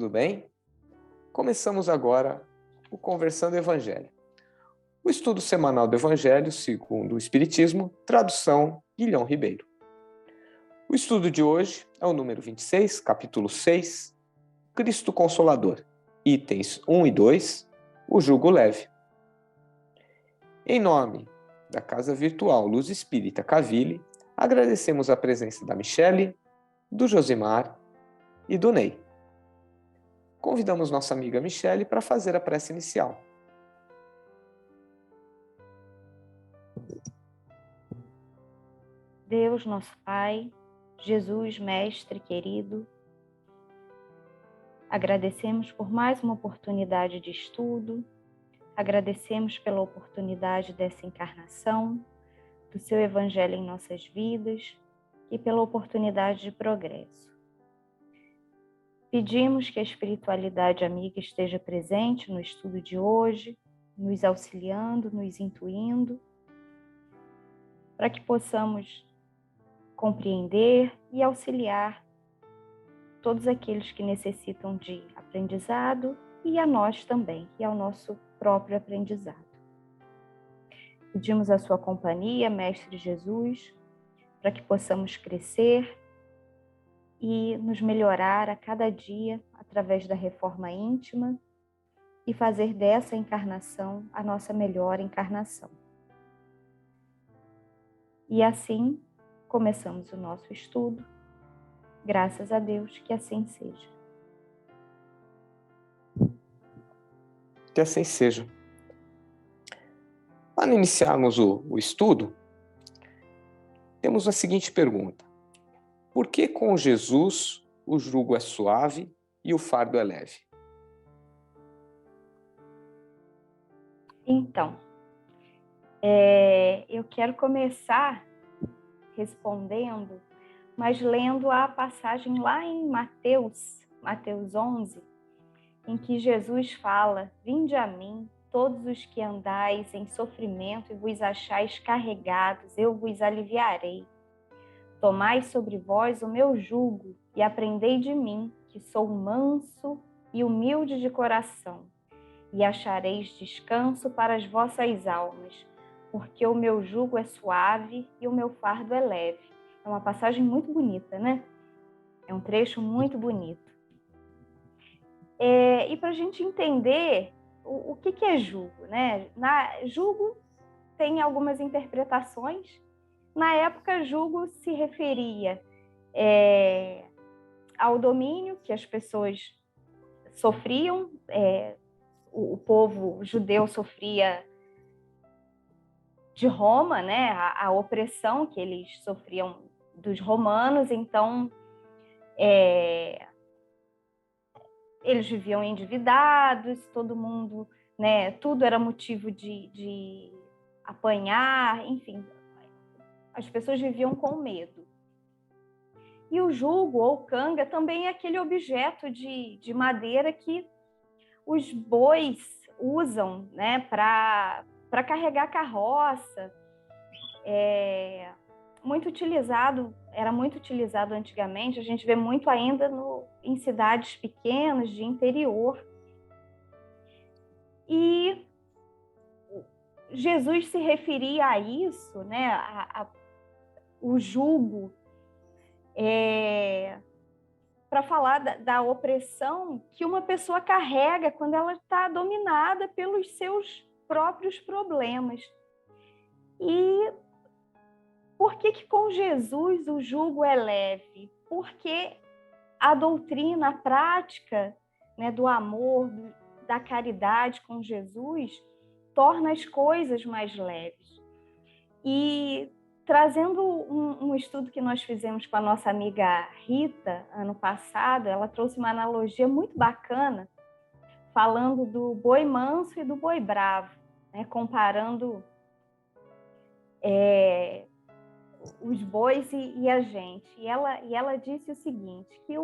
tudo bem? Começamos agora o Conversando Evangelho, o estudo semanal do Evangelho segundo o Espiritismo, tradução Guilhom Ribeiro. O estudo de hoje é o número 26, capítulo 6, Cristo Consolador, itens 1 e 2, o jugo leve. Em nome da Casa Virtual Luz Espírita Caville, agradecemos a presença da Michele, do Josimar e do Ney. Convidamos nossa amiga Michele para fazer a prece inicial. Deus, nosso Pai, Jesus, Mestre querido, agradecemos por mais uma oportunidade de estudo, agradecemos pela oportunidade dessa encarnação, do seu Evangelho em nossas vidas e pela oportunidade de progresso. Pedimos que a espiritualidade amiga esteja presente no estudo de hoje, nos auxiliando, nos intuindo, para que possamos compreender e auxiliar todos aqueles que necessitam de aprendizado e a nós também, e ao nosso próprio aprendizado. Pedimos a sua companhia, Mestre Jesus, para que possamos crescer e nos melhorar a cada dia através da reforma íntima e fazer dessa encarnação a nossa melhor encarnação. E assim, começamos o nosso estudo. Graças a Deus que assim seja. Que assim seja. Para iniciarmos o estudo, temos a seguinte pergunta: por que com Jesus o jugo é suave e o fardo é leve? Então, eu quero começar respondendo, mas lendo a passagem lá em Mateus 11, em que Jesus fala: vinde a mim, todos os que andais em sofrimento e vos achais carregados, eu vos aliviarei. Tomai sobre vós o meu jugo e aprendei de mim, que sou manso e humilde de coração, e achareis descanso para as vossas almas, porque o meu jugo é suave e o meu fardo é leve. É uma passagem muito bonita, né? É um trecho muito bonito. E para a gente entender o que é jugo, né? Jugo tem algumas interpretações. Na época, jugo se referia ao domínio que as pessoas sofriam, o povo judeu sofria de Roma, né? A opressão que eles sofriam dos romanos, então eles viviam endividados, todo mundo, né? Tudo era motivo de apanhar, enfim, as pessoas viviam com medo. E o jugo ou canga também é aquele objeto de madeira que os bois usam, né, para carregar carroça. Era muito utilizado antigamente, a gente vê muito ainda em cidades pequenas, de interior. E Jesus se referia a isso, né, o jugo, para falar da opressão que uma pessoa carrega quando ela está dominada pelos seus próprios problemas. E por que com Jesus o jugo é leve? Porque a doutrina, a prática, né, do amor, da caridade com Jesus, torna as coisas mais leves. E trazendo um estudo que nós fizemos com a nossa amiga Rita, ano passado, ela trouxe uma analogia muito bacana, falando do boi manso e do boi bravo, né, comparando os bois e a gente. E ela disse o seguinte, que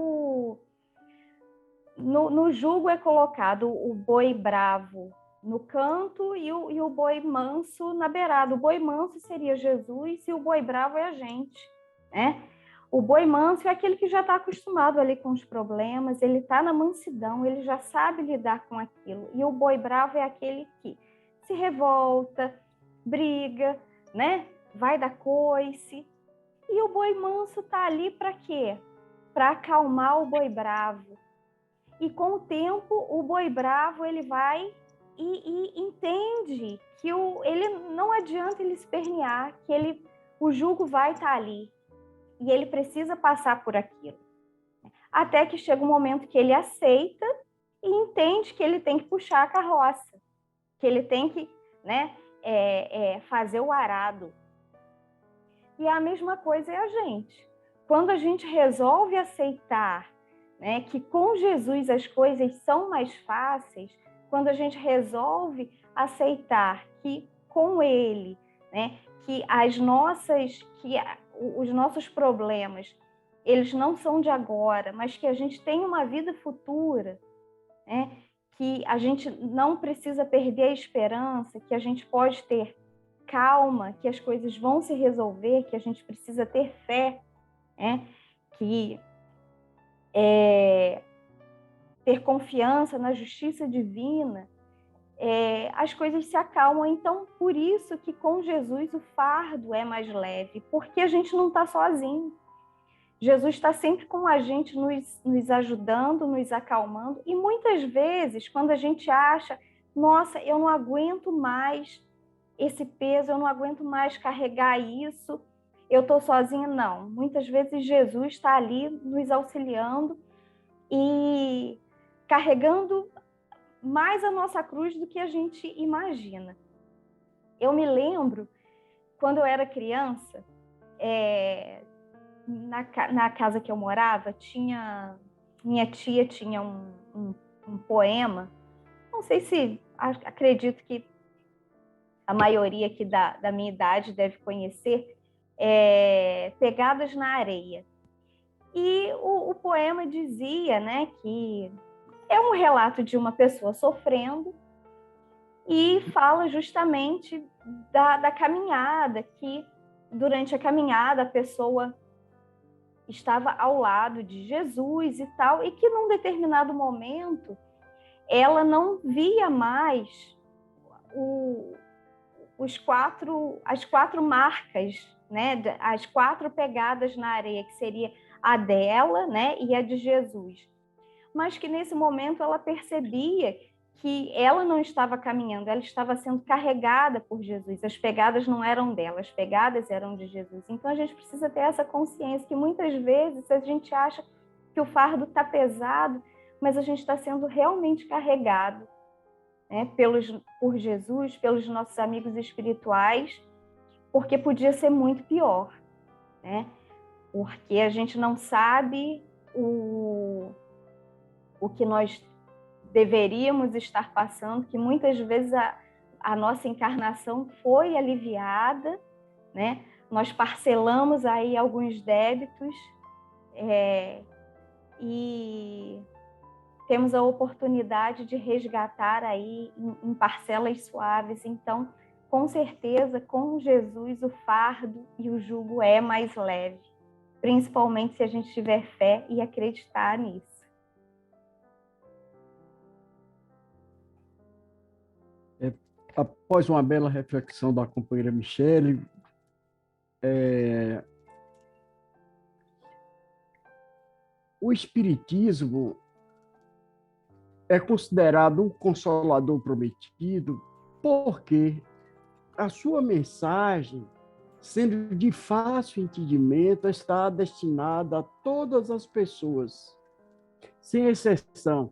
no jugo é colocado o boi bravo no canto e o boi manso na beirada. O boi manso seria Jesus e o boi bravo é a gente, né? O boi manso é aquele que já está acostumado ali com os problemas, ele está na mansidão, ele já sabe lidar com aquilo. E o boi bravo é aquele que se revolta, briga, né? Vai dar coice. E o boi manso está ali para quê? Para acalmar o boi bravo. E com o tempo, o boi bravo ele vai e entende que ele não adianta ele espernear, que o jugo vai estar ali. E ele precisa passar por aquilo. Até que chega um momento que ele aceita e entende que ele tem que puxar a carroça, que ele tem que, né, fazer o arado. E a mesma coisa é a gente. Quando a gente resolve aceitar, né, que com Jesus as coisas são mais fáceis, quando a gente resolve aceitar que com Ele, né, que os nossos problemas, eles não são de agora, mas que a gente tem uma vida futura, né, que a gente não precisa perder a esperança, que a gente pode ter calma, que as coisas vão se resolver, que a gente precisa ter fé, né, que ter confiança na justiça divina, as coisas se acalmam. Então, por isso que com Jesus o fardo é mais leve, porque a gente não está sozinho. Jesus está sempre com a gente, nos ajudando, nos acalmando. E muitas vezes, quando a gente acha, nossa, eu não aguento mais esse peso, eu não aguento mais carregar isso, eu estou sozinha, não. Muitas vezes Jesus está ali nos auxiliando e carregando mais a nossa cruz do que a gente imagina. Eu me lembro, quando eu era criança, na casa que eu morava, minha tia tinha um poema, não sei se, acredito que a maioria aqui da minha idade deve conhecer, Pegadas na Areia. E o poema dizia, né, que é um relato de uma pessoa sofrendo e fala justamente da caminhada, que durante a caminhada a pessoa estava ao lado de Jesus e tal, e que num determinado momento ela não via mais as quatro marcas, né, as 4 pegadas na areia, que seria a dela, né, e a de Jesus. Mas que nesse momento ela percebia que ela não estava caminhando, ela estava sendo carregada por Jesus. As pegadas não eram dela, as pegadas eram de Jesus. Então a gente precisa ter essa consciência que muitas vezes a gente acha que o fardo está pesado, mas a gente está sendo realmente carregado, né, por Jesus, pelos nossos amigos espirituais, porque podia ser muito pior, né? Porque a gente não sabe o que nós deveríamos estar passando, que muitas vezes a nossa encarnação foi aliviada, né? Nós parcelamos aí alguns débitos e temos a oportunidade de resgatar aí em parcelas suaves. Então, com certeza, com Jesus, o fardo e o jugo é mais leve, principalmente se a gente tiver fé e acreditar nisso. Após uma bela reflexão da companheira Michele, o Espiritismo é considerado um consolador prometido porque a sua mensagem, sendo de fácil entendimento, está destinada a todas as pessoas, sem exceção,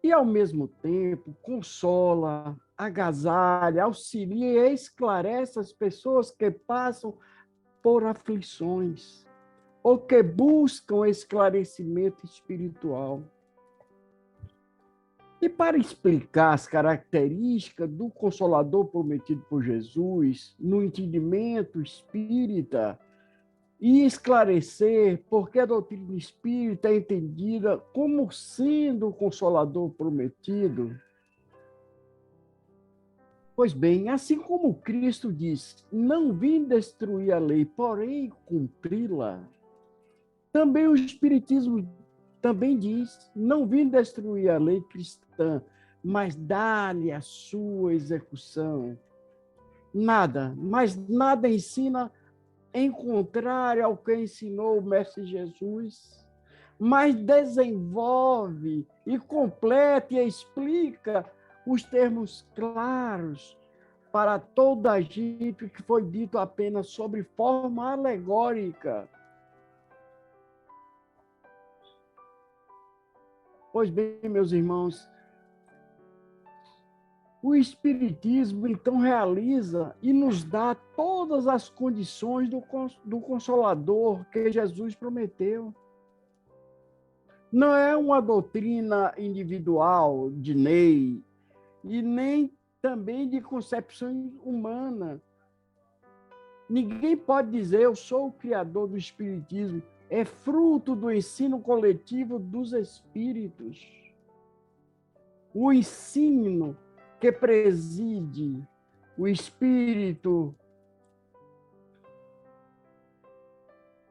e, ao mesmo tempo, consola, agasalha, auxilia e esclarece as pessoas que passam por aflições ou que buscam esclarecimento espiritual. E para explicar as características do Consolador prometido por Jesus no entendimento espírita e esclarecer por que a doutrina espírita é entendida como sendo o Consolador prometido, pois bem, assim como Cristo diz, não vim destruir a lei, porém cumpri-la, Também o Espiritismo também diz, não vim destruir a lei cristã, mas dar-lhe a sua execução. Nada, mas nada ensina em contrário ao que ensinou o Mestre Jesus, mas desenvolve e completa e explica os termos claros para toda a gente que foi dito apenas sobre forma alegórica. Pois bem, meus irmãos, o Espiritismo, então, realiza e nos dá todas as condições do Consolador que Jesus prometeu. Não é uma doutrina individual de lei e nem também de concepção humana. Ninguém pode dizer, eu sou o criador do Espiritismo. É fruto do ensino coletivo dos Espíritos. O ensino que preside o espírito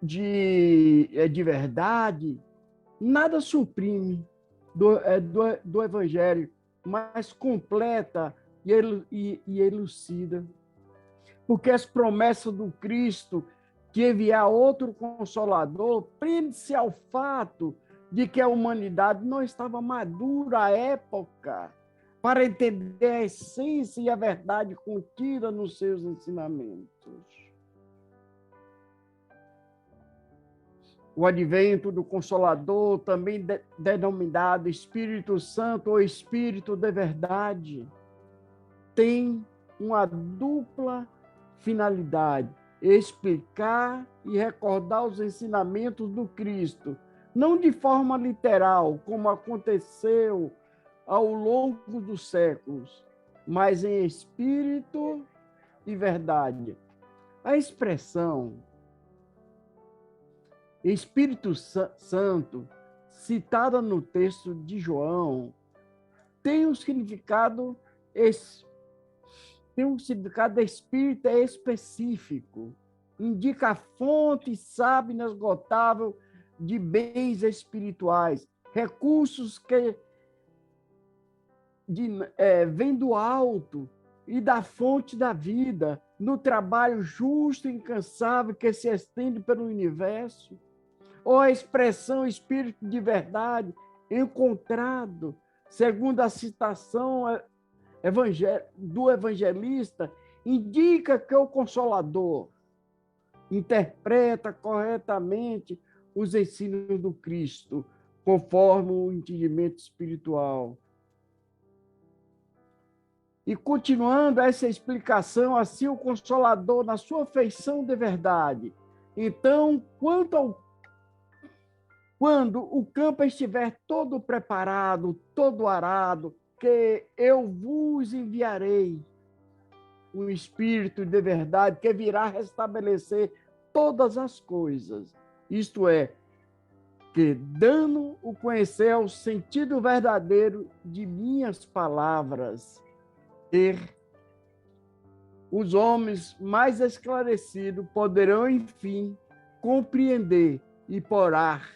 de verdade, nada suprime do Evangelho, mas completa e elucida. Porque as promessas do Cristo que enviar outro Consolador prende-se ao fato de que a humanidade não estava madura à época para entender a essência e a verdade contida nos seus ensinamentos. O advento do Consolador, também denominado Espírito Santo ou Espírito de Verdade, tem uma dupla finalidade: explicar e recordar os ensinamentos do Cristo, não de forma literal, como aconteceu ao longo dos séculos, mas em espírito e verdade. A expressão Espírito Santo, citada no texto de João, tem um significado espírita específico, indica a fonte sábia e inesgotável de bens espirituais, recursos que vem do alto e da fonte da vida, no trabalho justo e incansável que se estende pelo universo, ou a expressão espírito de verdade, encontrado, segundo a citação do evangelista, indica que o Consolador interpreta corretamente os ensinos do Cristo, conforme o entendimento espiritual. E continuando essa explicação, assim o Consolador, na sua feição de verdade. Então, quando o campo estiver todo preparado, todo arado, que eu vos enviarei um Espírito de verdade que virá restabelecer todas as coisas. Isto é, que dando o conhecer ao sentido verdadeiro de minhas palavras, os homens mais esclarecidos poderão, enfim, compreender e porar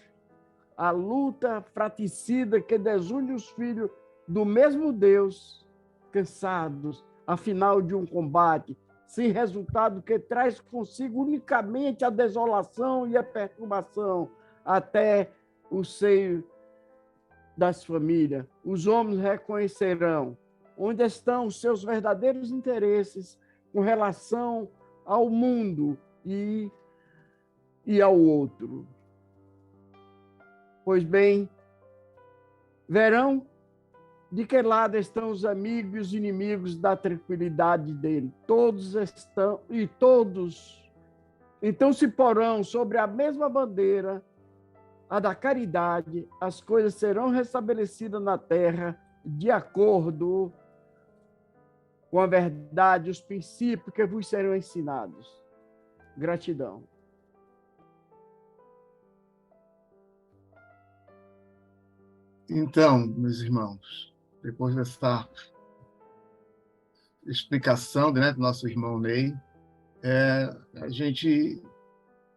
a luta fratricida que desune os filhos do mesmo Deus, cansados, afinal de um combate, sem resultado que traz consigo unicamente a desolação e a perturbação até o seio das famílias. Os homens reconhecerão onde estão os seus verdadeiros interesses com relação ao mundo e ao outro. Pois bem, verão de que lado estão os amigos e os inimigos da tranquilidade dele. Todos estão, e todos, então se porão sobre a mesma bandeira, a da caridade, as coisas serão restabelecidas na terra de acordo com a verdade, os princípios que vos serão ensinados. Gratidão. Então, meus irmãos, depois dessa explicação, né, do nosso irmão Ney, a gente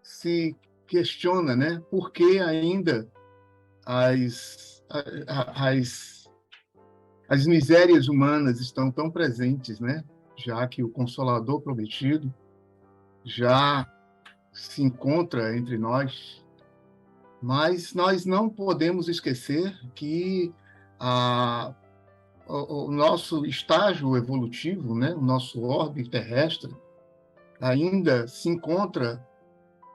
se questiona, né, por que ainda as misérias humanas estão tão presentes, né? Já que o Consolador prometido já se encontra entre nós, mas nós não podemos esquecer que o nosso estágio evolutivo, né? O nosso orbe terrestre, ainda se encontra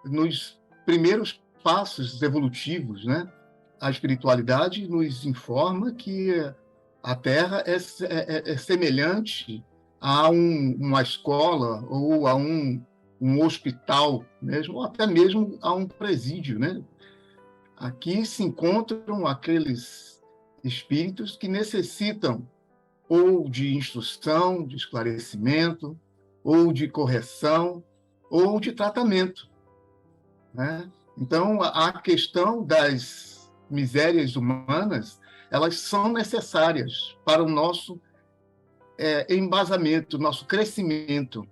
nos primeiros passos evolutivos, né? A espiritualidade nos informa que a Terra é semelhante a uma escola ou a um hospital, mesmo, ou até mesmo a um presídio, né? Aqui se encontram aqueles espíritos que necessitam ou de instrução, de esclarecimento, ou de correção, ou de tratamento, né? Então, a questão das misérias humanas, elas são necessárias para o nosso embasamento, nosso crescimento.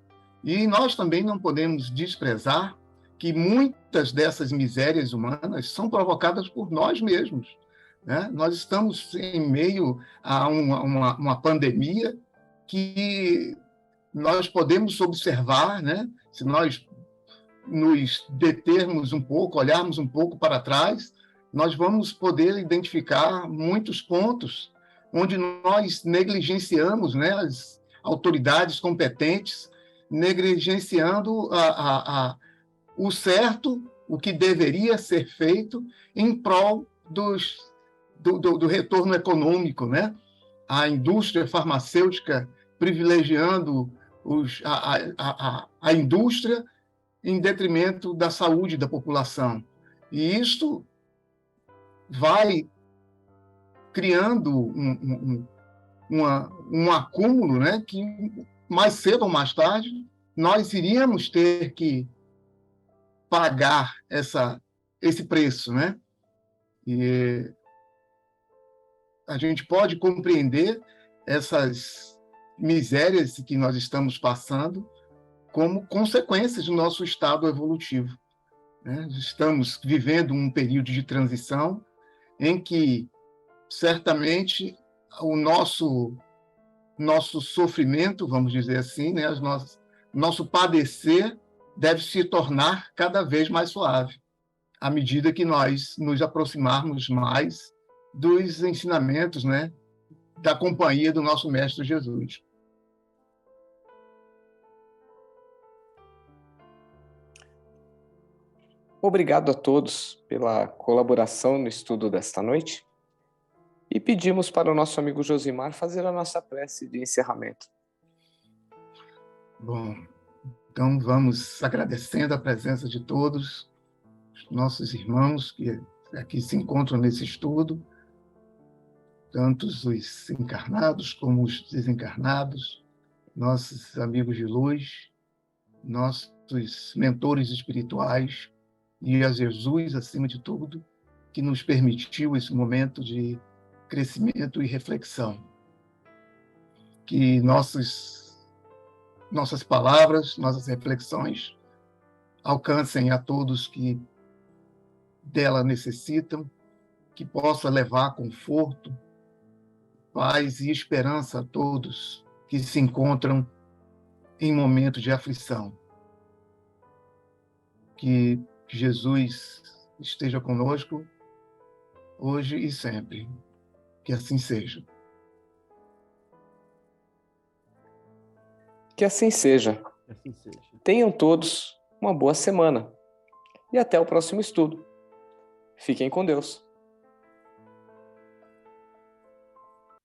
E nós também não podemos desprezar que muitas dessas misérias humanas são provocadas por nós mesmos, né? Nós estamos em meio a uma pandemia que nós podemos observar, né? Se nós nos determos um pouco, olharmos um pouco para trás, nós vamos poder identificar muitos pontos onde nós negligenciamos, né, as autoridades competentes, negligenciando o certo, o que deveria ser feito em prol do retorno econômico, né? A indústria farmacêutica privilegiando a indústria em detrimento da saúde da população. E isto vai criando um acúmulo, né, que mais cedo ou mais tarde nós iríamos ter que pagar esse preço, né? E a gente pode compreender essas misérias que nós estamos passando como consequências do nosso estado evolutivo, né? Estamos vivendo um período de transição em que, certamente, o nosso sofrimento, vamos dizer assim, né? Nosso padecer deve se tornar cada vez mais suave, à medida que nós nos aproximarmos mais dos ensinamentos, né, da companhia do nosso Mestre Jesus. Obrigado a todos pela colaboração no estudo desta noite e pedimos para o nosso amigo Josimar fazer a nossa prece de encerramento. Bom, então vamos agradecendo a presença de todos os nossos irmãos que aqui se encontram nesse estudo, tanto os encarnados como os desencarnados, nossos amigos de luz, nossos mentores espirituais, e a Jesus, acima de tudo, que nos permitiu esse momento de crescimento e reflexão. Que nossas palavras, nossas reflexões alcancem a todos que dela necessitam, que possa levar conforto, paz e esperança a todos que se encontram em momento de aflição. Que Jesus esteja conosco hoje e sempre. Que assim seja. Que assim seja. Que assim seja. Tenham todos uma boa semana e até o próximo estudo. Fiquem com Deus.